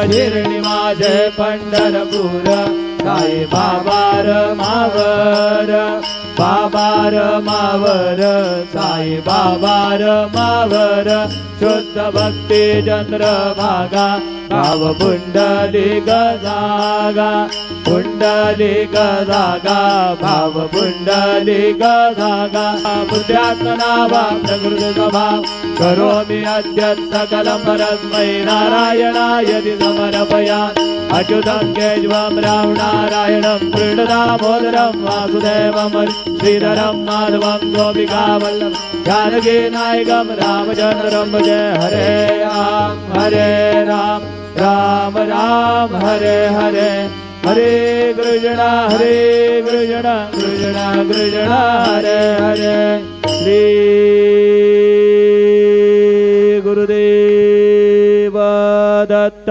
शिर्डी माझे पंढरपूर साई बाबा मावर बाबा मावर साई बाबा मावर शुद्ध भक्ती चंद्रभागा भाव पुंडलिक जागा पुंडलिक जागा भाव पुंडलिक जागा बुद्ध्यात्मना भाव प्रकृत भाव करोमि अद्य सकलं परस्मै नारायणाय समर्पयामि अच्युतं केशवं राम नारायणं कृष्णदामोदरं वासुदेवं श्रीधरं माधवं गोपिकावल्लभं जानकी नायकं रामचन्द्रं भजे हरे राम राम राम हरे हरे हरे कृष्ण कृष्ण कृष्ण हरे हरे श्री गुरुदेव दत्त।